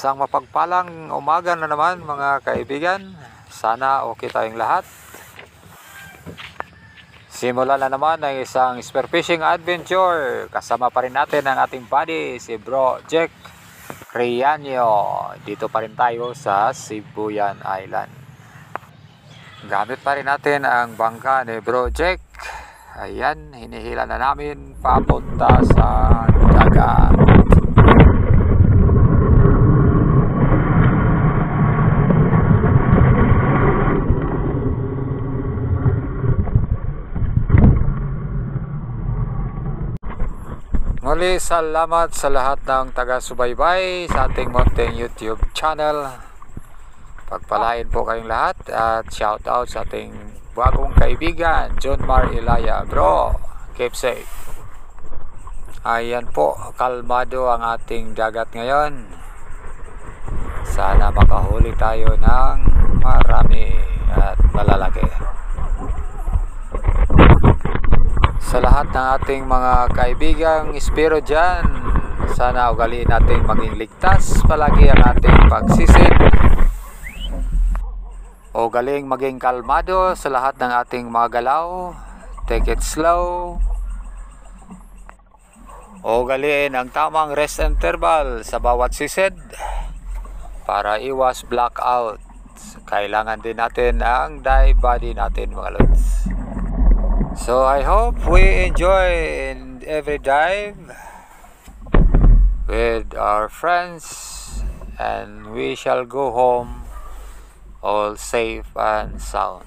Isang mapagpalang umaga na naman mga kaibigan. Sana okay tayong lahat. Simulan na naman ng isang spearfishing adventure. Kasama pa rin natin ang ating buddy, si Bro Jack Rianyo. Dito pa rin tayo sa Sibuyan Island. Gamit pa rin natin ang bangka ni Bro Jack. Ayan, hinihila na namin papunta sa dagat. Muli, salamat sa lahat ng taga-subaybay sa ating munting YouTube channel. Pagpalain po kayong lahat at shout out sa ating bagong kaibigan, John Mar Ilaya. Bro, keep safe. Ayan po, kalmado ang ating dagat ngayon. Sana makahuli tayo ng marami at malalaki. Sa lahat ng ating mga kaibigang ispiro dyan, sana ugaliin natin maging ligtas palagi ang ating pagsisid. Ugaling maging kalmado sa lahat ng ating mga galaw. Take it slow. Ugaliin ang tamang rest interval sa bawat sisid para iwas blackout. Kailangan din natin ang dive body natin mga lods. So I hope we enjoy in every dive with our friends, and we shall go home all safe and sound.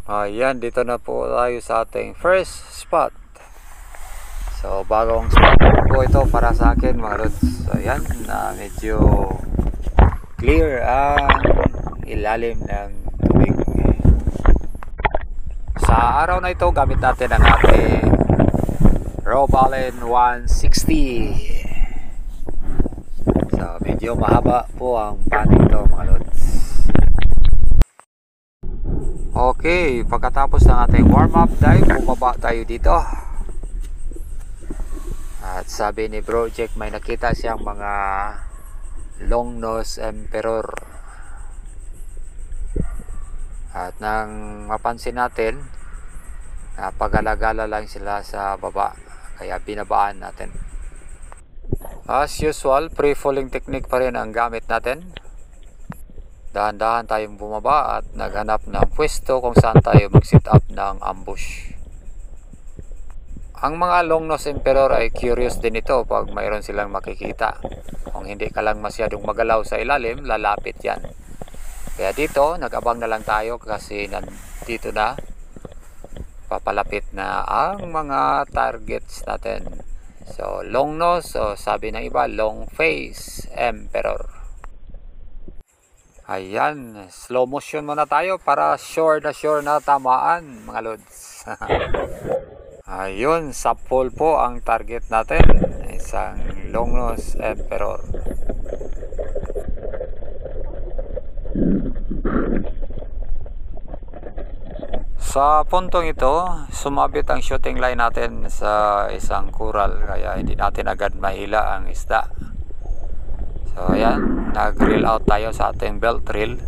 Ayan, dito na po tayo sa ating first spot. So, bagong spot po ito para sa akin mga lods. So, ayan, na medyo clear ang ilalim ng tubig. Sa araw na ito, gamit natin ang ating Robalin 160. So, medyo mahaba po ang paning ito mga lods. Okay, pagkatapos ng ating warm-up dive, bumaba tayo dito. At sabi ni Bro Jack, may nakita siyang mga long nose emperor. At nang mapansin natin, napag-alagala lang sila sa baba, kaya binabaan natin. As usual, pre-falling technique pa rin ang gamit natin. Dahan-dahan tayong bumaba at naghanap ng pwesto kung saan tayo mag-set up ng ambush. Ang mga long nose emperor ay curious din ito pag mayroon silang makikita. Kung hindi ka lang masyadong magalaw sa ilalim, lalapit yan. Kaya dito, nag-abang na lang tayo kasi nandito na, papalapit na ang mga targets natin. So, long nose, o sabi ng iba, long face emperor. Ayan, slow motion muna tayo para sure na tamaan mga lods. Ayun, sapol po ang target natin, isang long nose emperor. Sa puntong ito, sumabit ang shooting line natin sa isang coral, kaya hindi natin agad mahila ang isda. So ayan, nag-reel out tayo sa ating belt reel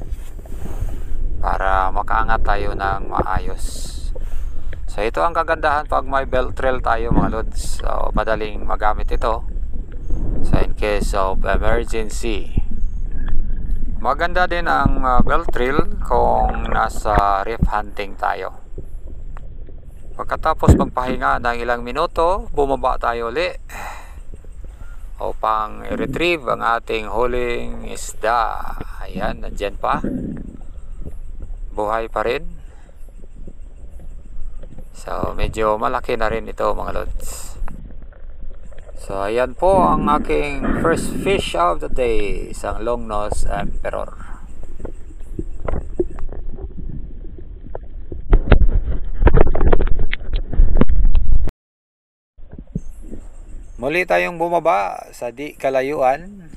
para makaangat tayo ng maayos. So ito ang kagandahan pag may belt reel tayo mga lods. So madaling magamit ito so in case of emergency. Maganda din ang belt reel kung nasa reef hunting tayo. Pagkatapos magpahinga ng ilang minuto, bumaba tayo uli upang i-retrieve ang ating huling isda. Ayan, nandyan pa. Buhay pa rin. So medyo malaki na rin ito mga lods. So ayan po ang aking first fish of the day, isang longnose emperor. Muli tayong bumaba sa di kalayuan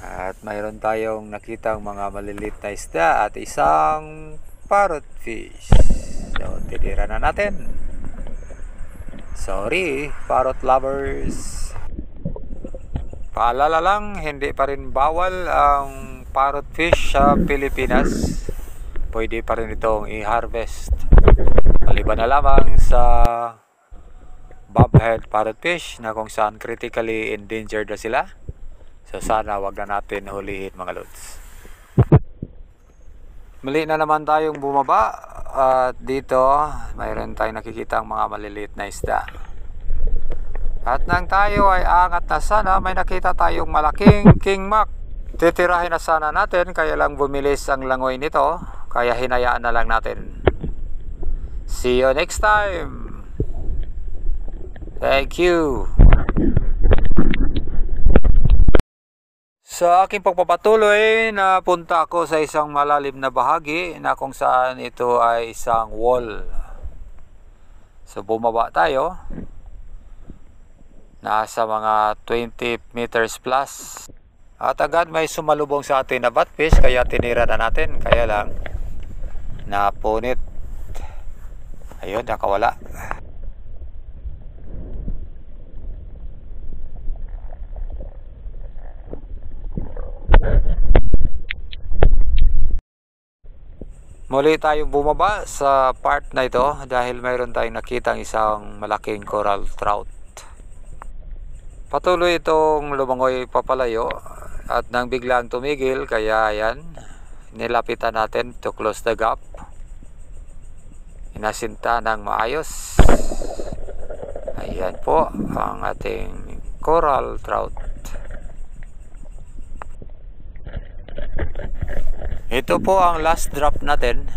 at mayroon tayong nakitang mga maliliit na isda at isang parrot fish. So tinira na natin. Sorry parrot lovers. Paalala lang, hindi pa rin bawal ang parrot fish sa Pilipinas. Pwede pa rin itong i-harvest. Maliban na lamang sa bobhead parrotfish na kung saan critically endangered na sila. So sana wag na natin hulihin mga lods. Muli na naman tayong bumaba at dito mayroon tayong nakikita mga maliliit na isda. At nang tayo ay angat na sana, may nakita tayong malaking king mac. Titirahin na sana natin, kaya lang bumilis ang langoy nito, kaya hinayaan na lang natin. See you next time. Thank you. Sa aking pagpapatuloy, napunta ako sa isang malalim na bahagi na kung saan ito ay isang wall. So bumaba tayo. Nasa mga 20 meters plus. At agad may sumalubong sa atin na batfish, kaya tinira na natin. Kaya lang napunit. Ayun, nakawala. Muli tayong bumaba sa part na ito dahil mayroon tayong nakitang isang malaking coral trout. Patuloy itong lumangoy papalayo at nang biglang tumigil, kaya yan, nilapitan natin to close the gap. Inasinta ng maayos. Ayan po ang ating coral trout. Ito po ang last drop natin.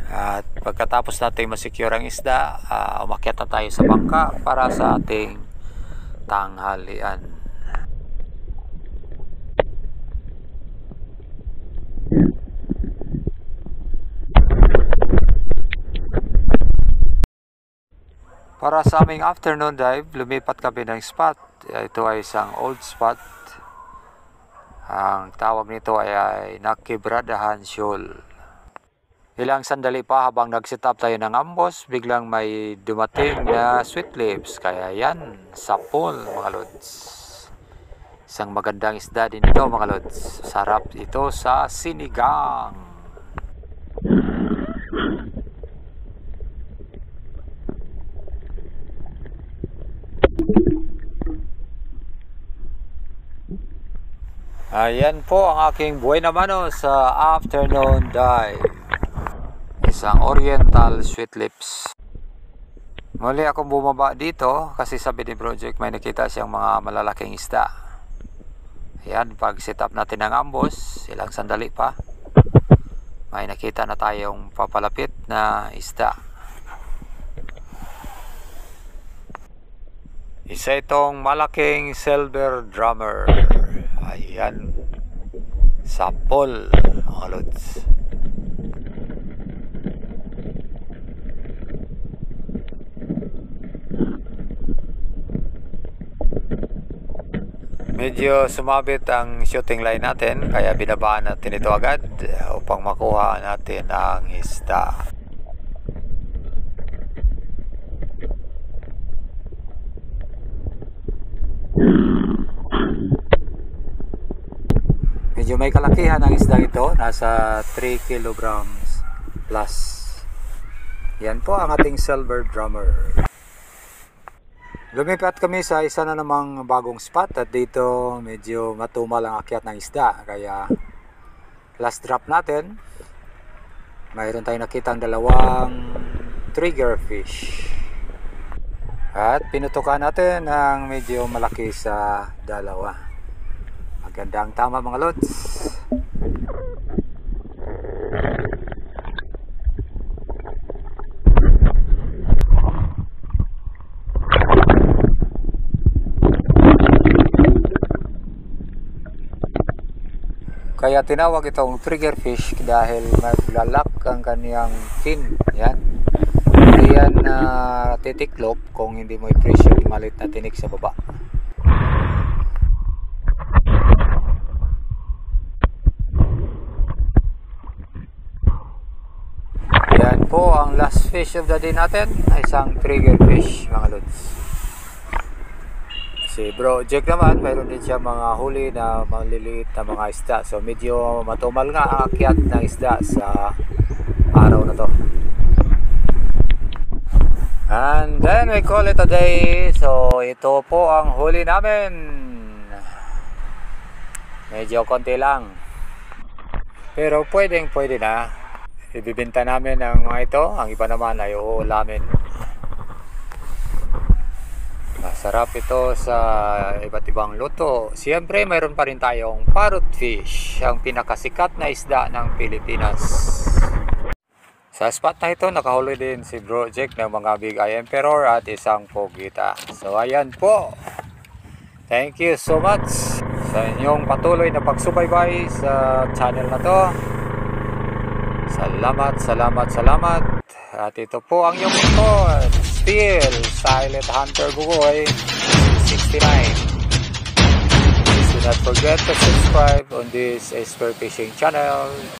At pagkatapos natin masecure ang isda, umakyat na tayo sa bangka para sa ating tanghalian. Para sa aming afternoon dive, lumipat kami ng spot. Ito ay isang old spot. Ang tawag nito ay Nakibradahan Shoal. Ilang sandali pa habang nag-set up tayo ng ambos, biglang may dumating na sweet lips. Kaya yan, sapol mga lods. Isang magandang isda din ito mga lods. Sarap ito sa sinigang. Ayan po ang aking buhay na mano sa afternoon dive. Isang oriental sweet lips. Muli akong bumaba dito kasi sabi ni Project may nakita siyang mga malalaking isda. Ayan, pag set up natin ng ambos, ilang sandali pa, may nakita na tayong papalapit na isda. Isa itong malaking silver drummer. Ayan, sapol mga lods. Medyo sumabit ang shooting line natin, kaya binabaan natin ito agad upang makuha natin ang isda. Medyo may kalakihan ang isda ito, nasa 3 kilograms plus. Yan po ang ating silver drummer. Lumipat kami sa isa na namang bagong spot at dito medyo matumal ang akyat ng isda, kaya last drop natin. mayroon tayong nakitang dalawang triggerfish. At pinutukan natin ng medyo malaki sa dalawa. Magandang tama mga lods. Kaya tinawag itong triggerfish dahil maglalak ang kaniyang fin. Yan. Hindi yan titiklop kung hindi mo i-press yung malit na tinik sa baba. Yan po ang last fish of the day natin. Isang triggerfish mga lods. Si Bro Jake naman, mayroon din siya mga huli na maliliit na mga isda. So medyo matumal nga ang akyat ng isda sa araw na to. And then we call it a day. So ito po ang huli namin. Medyo konti lang. Pero pwede na. Ibibenta namin ang mga ito. Ang iba naman ay uulamin. Masarap ito sa iba't ibang luto. Siyempre, mayroon pa rin tayong parrotfish, ang pinakasikat na isda ng Pilipinas. Sa spot na ito, nakahuli din si Bro Jake ng mga Big Eye Emperor at isang pogita. So, ayan po. Thank you so much sa inyong patuloy na pagsubaybay sa channel na to. Salamat. At ito po ang inyong report. Still Silent Hunter Bugoy 69. Please do not forget to subscribe on this Spear Fishing channel.